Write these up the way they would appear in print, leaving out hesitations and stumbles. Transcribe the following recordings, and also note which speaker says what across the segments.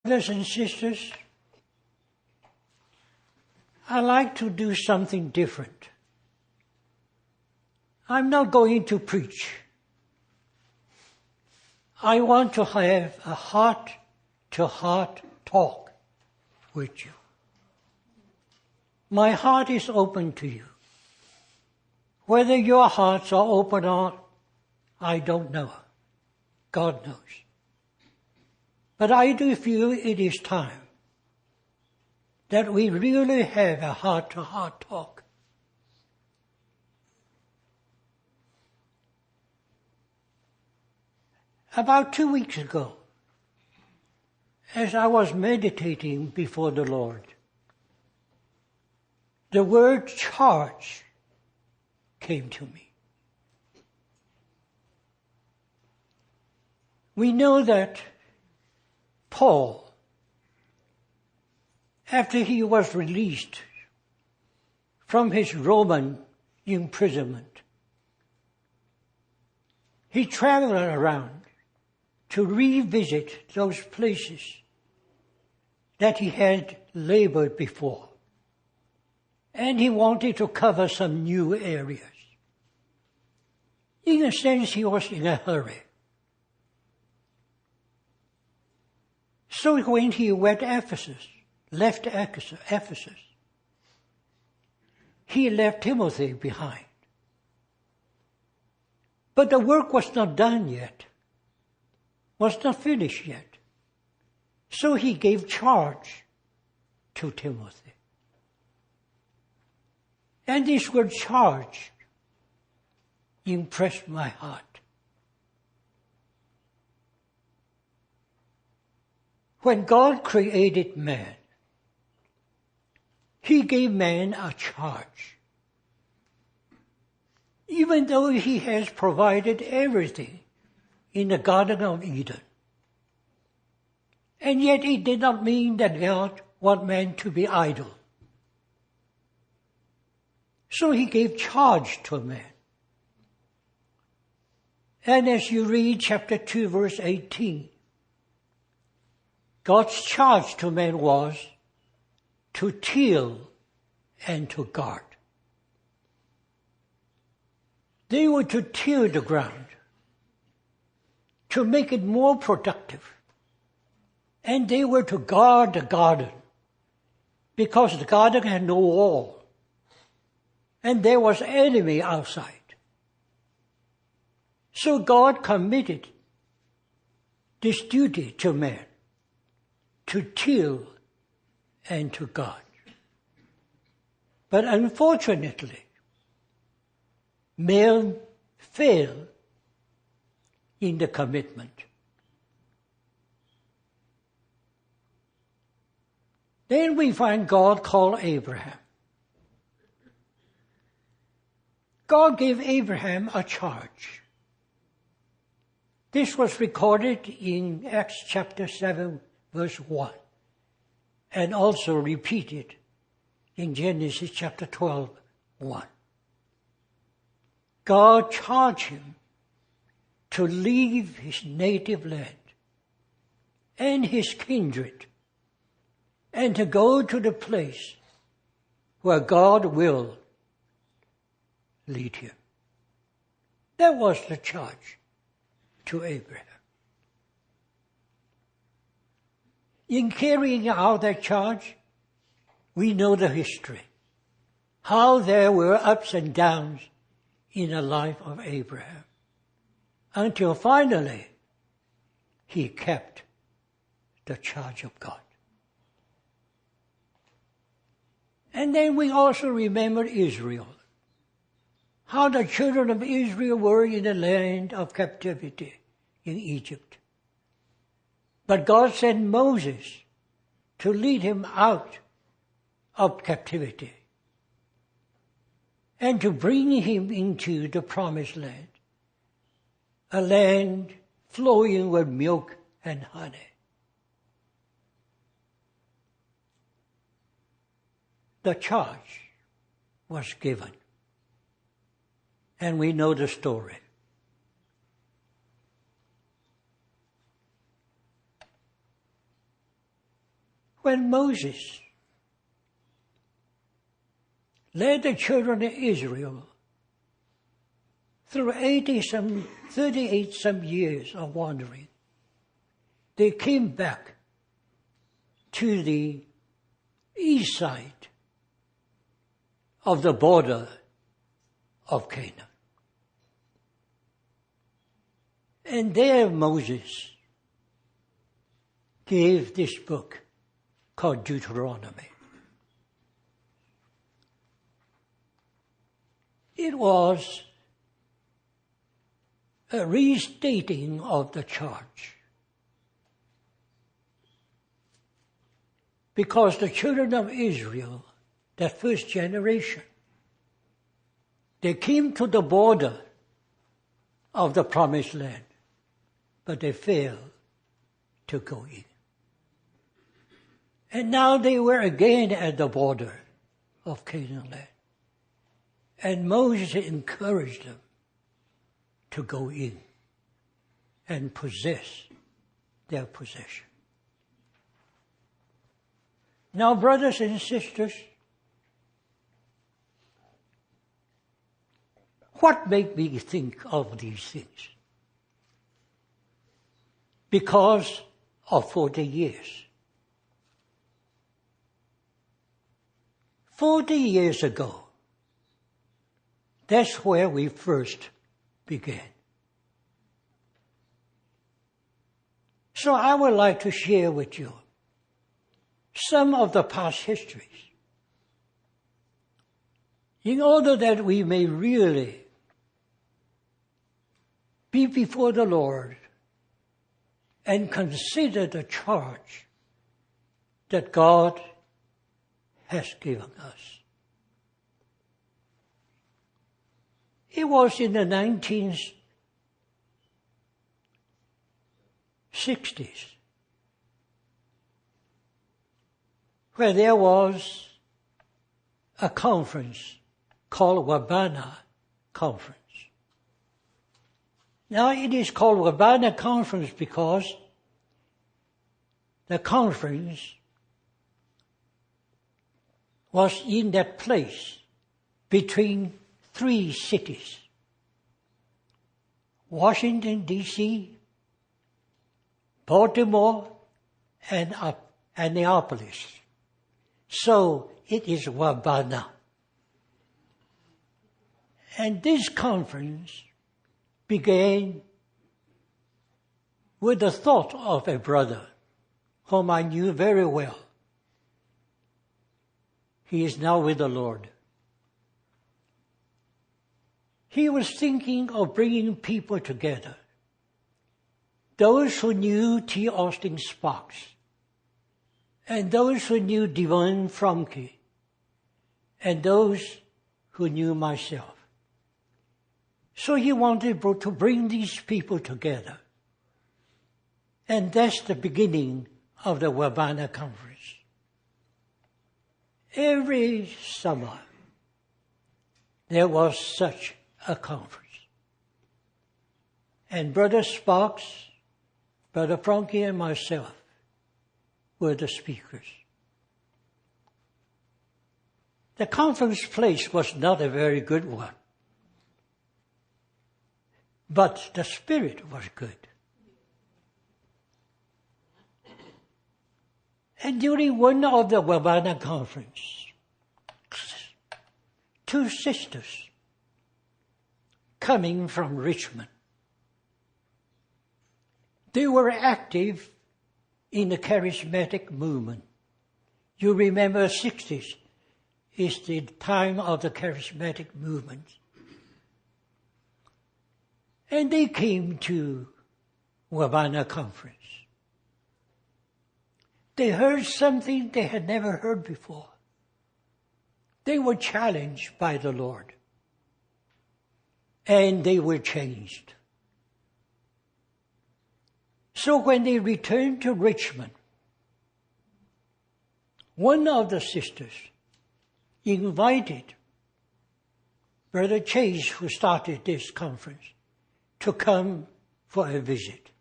Speaker 1: Brothers and sisters, I like to do something different. I'm not going to preach. I want to have a heart-to-heart talk with you. My heart is open to you. Whether your hearts are open or not, I don't know. God knows. But I do feel it is time that we really have a heart-to-heart talk. About 2 weeks ago, as I was meditating before the Lord, the word charge came to me. We know that Paul, after he was released from his Roman imprisonment, he traveled around to revisit those places that he had labored before. And he wanted to cover some new areas. In a sense, he was in a hurry. So when he left Ephesus, he left Timothy behind. But the work was not done yet, was not finished yet. So he gave charge to Timothy. And this word charge impressed my heart. When God created man, He gave man a charge. Even though He has provided everything in the Garden of Eden. And yet it did not mean that God wanted man to be idle. So He gave charge to man. And as you read chapter 2, verse 18, God's charge to man was to till and to guard. They were to till the ground, to make it more productive. And they were to guard the garden, because the garden had no wall. And there was enemy outside. So God committed this duty to man, to till and to guard. But unfortunately, man failed in the commitment. Then we find God called Abraham. God gave Abraham a charge. This was recorded in Acts chapter 7, verse 1, and also repeated in Genesis chapter 12, 1. God charged him to leave his native land and his kindred and to go to the place where God will lead him. That was the charge to Abraham. In carrying out that charge, we know the history, how there were ups and downs in the life of Abraham, until finally he kept the charge of God. And then we also remember Israel, how the children of Israel were in the land of captivity in Egypt. But God sent Moses to lead him out of captivity and to bring him into the promised land, a land flowing with milk and honey. The charge was given. And we know the story. when Moses led the children of Israel through 38 some years of wandering, they came back to the east side of the border of Canaan. And there Moses gave this book called Deuteronomy. It was a restating of the charge. Because the children of Israel, that first generation, they came to the border of the promised land, but they failed to go in. And now they were again at the border of Canaan land. And Moses encouraged them to go in and possess their possession. Now, brothers and sisters, what made me think of these things? Because of 40 years. 40 years ago, that's where we first began. So I would like to share with you some of the past histories in order that we may really be before the Lord and consider the charge that God has given us. It was in the 1960s where there was a conference called Wabana Conference. Now it is called Wabana Conference because the conference was in that place between 3 cities, Washington, D.C., Baltimore, and Annapolis. So it is Wabana. And this conference began with the thought of a brother whom I knew very well. He is now with the Lord. He was thinking of bringing people together. Those who knew T. Austin Sparks, and those who knew Divine Fromke, and those who knew myself. So he wanted to bring these people together. And that's the beginning of the Wabana Conference. Every summer, there was such a conference. And Brother Sparks, Brother Frankie, and myself were the speakers. The conference place was not a very good one, but the spirit was good. And during one of the Wabana conference, 2 sisters coming from Richmond, they were active in the charismatic movement. You remember 60s is the time of the charismatic movement. And they came to Wabana conference. They heard something they had never heard before. They were challenged by the Lord. And they were changed. So when they returned to Richmond, one of the sisters invited Brother Chase, who started this conference, to come for a visit.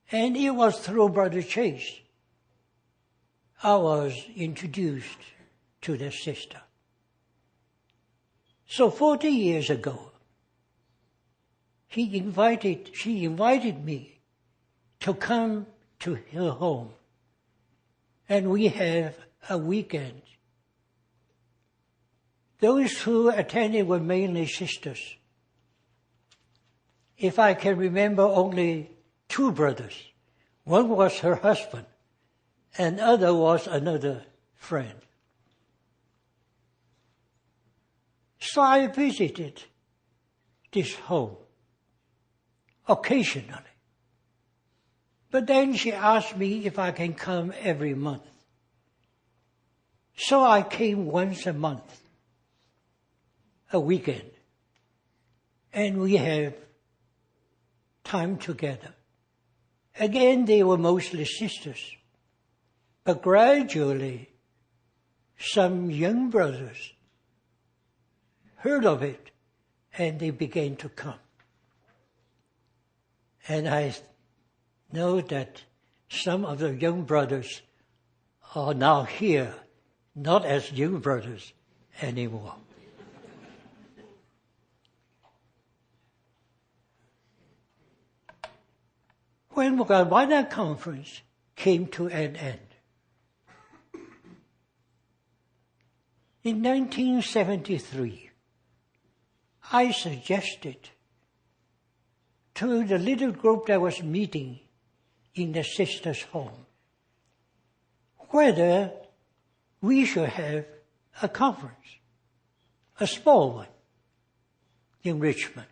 Speaker 1: And it was through Brother Chase I was introduced to the sister. So 40 years ago, she invited me to come to her home, and we have a weekend. Those who attended were mainly sisters. If I can remember, only 2 brothers. One was her husband, and other was another friend. So I visited this home occasionally. But then she asked me if I can come every month. So I came once a month, a weekend, and we have time together. Again, they were mostly sisters, but gradually some young brothers heard of it, and they began to come. And I know that some of the young brothers are now here, not as young brothers anymore. When the Gawada conference came to an end, in 1973, I suggested to the little group that was meeting in the sister's home whether we should have a conference, a small one, in Richmond.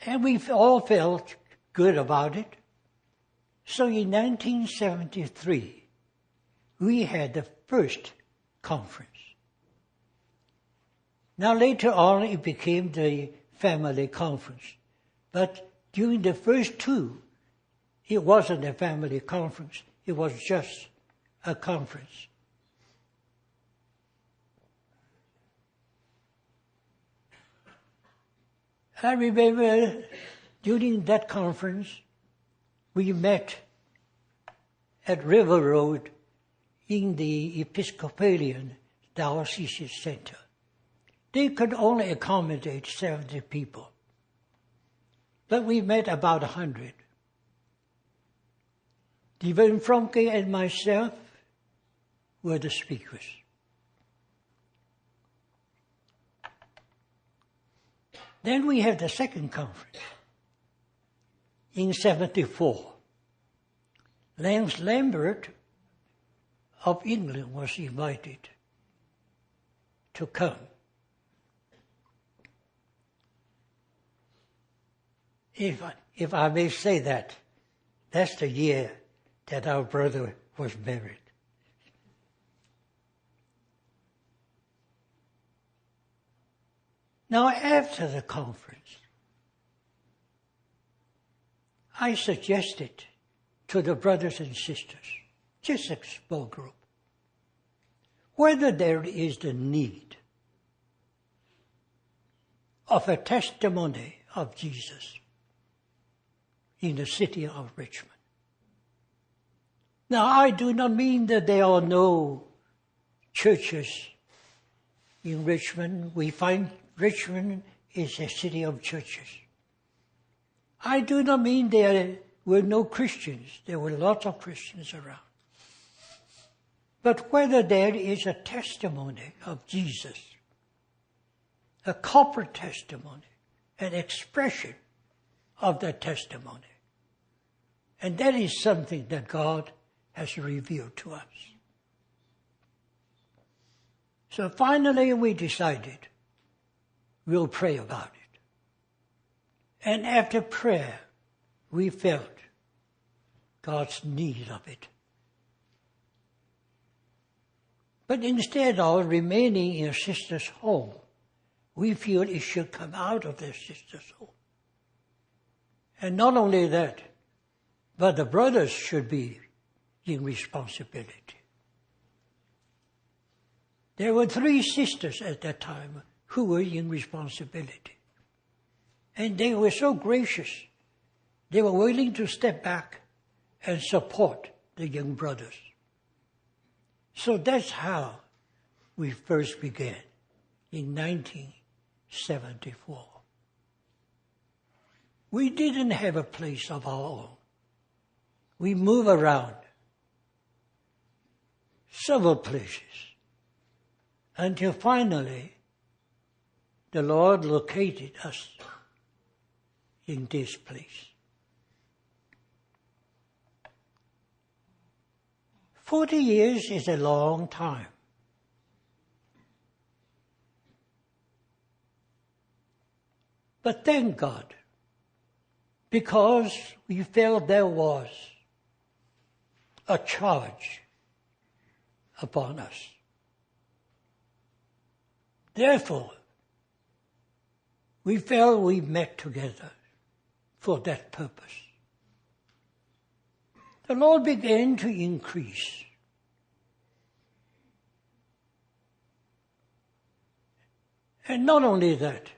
Speaker 1: And we all felt good about it. So in 1973, we had the first conference. Now later on, it became the family conference. But during the first 2, it wasn't a family conference. It was just a conference. I remember during that conference, we met at River Road in the Episcopalian Diocese Center. They could only accommodate 70 people, but we met about 100. Divine Franke and myself were the speakers. Then we had the second conference in 74. Lance Lambert of England was invited to come. If I may say that, that's the year that our brother was married. Now, after the conference, I suggested to the brothers and sisters, just a small group, whether there is the need of a testimony of Jesus in the city of Richmond. Now, I do not mean that there are no churches in Richmond. We find Richmond is a city of churches. I do not mean there were no Christians. There were lots of Christians around. But whether there is a testimony of Jesus, a corporate testimony, an expression of that testimony. And that is something that God has revealed to us. So finally we decided we'll pray about it. And after prayer, we felt God's need of it. But instead of remaining in a sister's home, we feel it should come out of their sister's home. And not only that, but the brothers should be in responsibility. There were 3 sisters at that time who were in responsibility. And they were so gracious they were willing to step back and support the young brothers. So that's how we first began in 1974. We didn't have a place of our own. We moved around several places until finally the Lord located us in this place. 40 years is a long time. But thank God, because we felt there was a charge upon us. Therefore, we felt we met together for that purpose. The Lord began to increase. And not only that,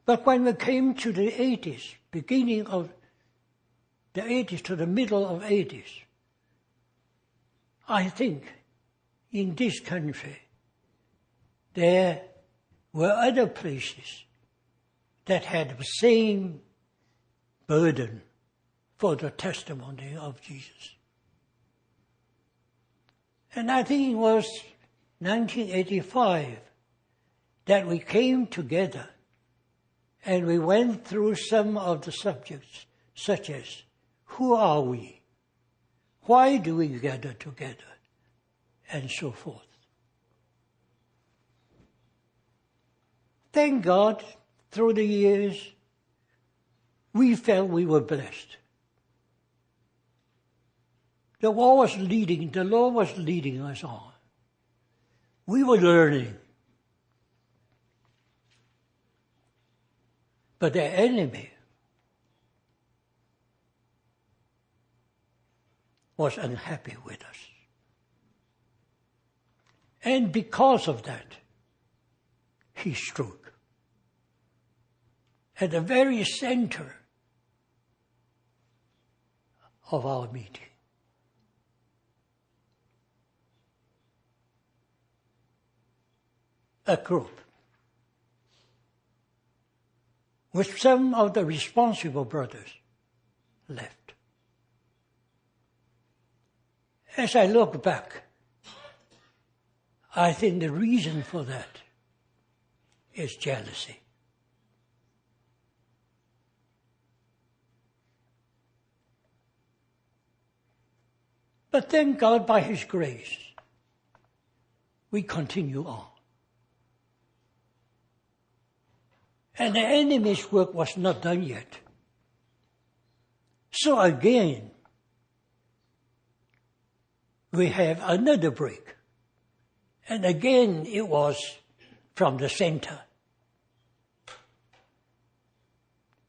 Speaker 1: but when we came to the 80s, beginning of the 80s to the middle of 80s, I think in this country there were other places that had the same burden for the testimony of Jesus. And I think it was 1985 that we came together and we went through some of the subjects, such as, who are we? Why do we gather together? And so forth. Thank God, through the years, we felt we were blessed. The Lord was leading us on. We were learning. But the enemy was unhappy with us. And because of that, he struck at the very center of our meeting. A group with some of the responsible brothers left. As I look back, I think the reason for that is jealousy. But thank God, by His grace, we continue on. And the enemy's work was not done yet. So again, we have another break. And again, it was from the center.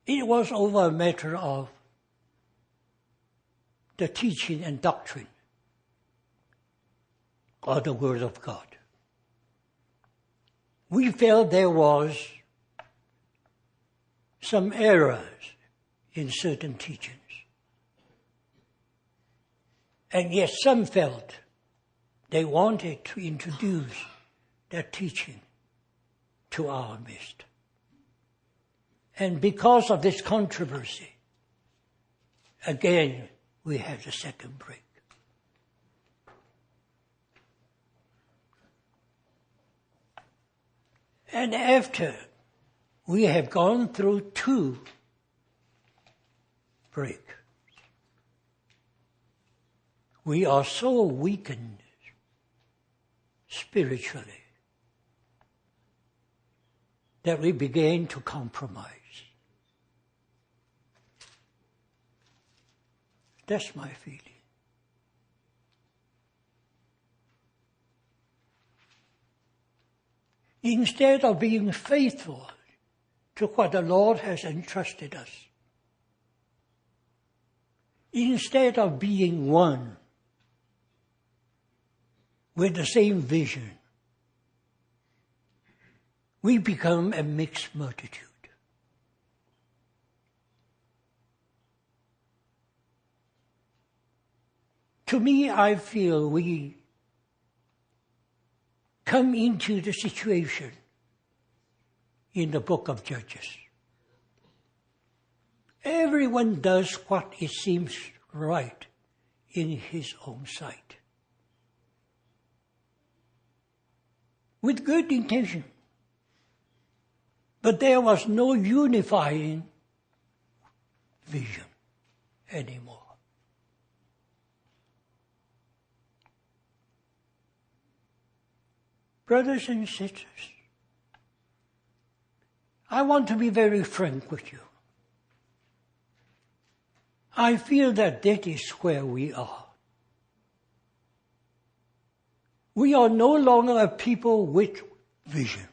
Speaker 1: It was over a matter of the teaching and doctrine of the Word of God. We felt there was some errors in certain teachings. And yet some felt they wanted to introduce that teaching to our midst. And because of this controversy, again, we had a second break. And after we have gone through 2 breaks, we are so weakened spiritually that we began to compromise. That's my feeling. Instead of being faithful to what the Lord has entrusted us, instead of being one with the same vision, we become a mixed multitude. To me, I feel we come into the situation in the book of Judges. Everyone does what it seems right in his own sight, with good intention. But there was no unifying vision anymore. Brothers and sisters, I want to be very frank with you. I feel that that is where we are. We are no longer a people with vision.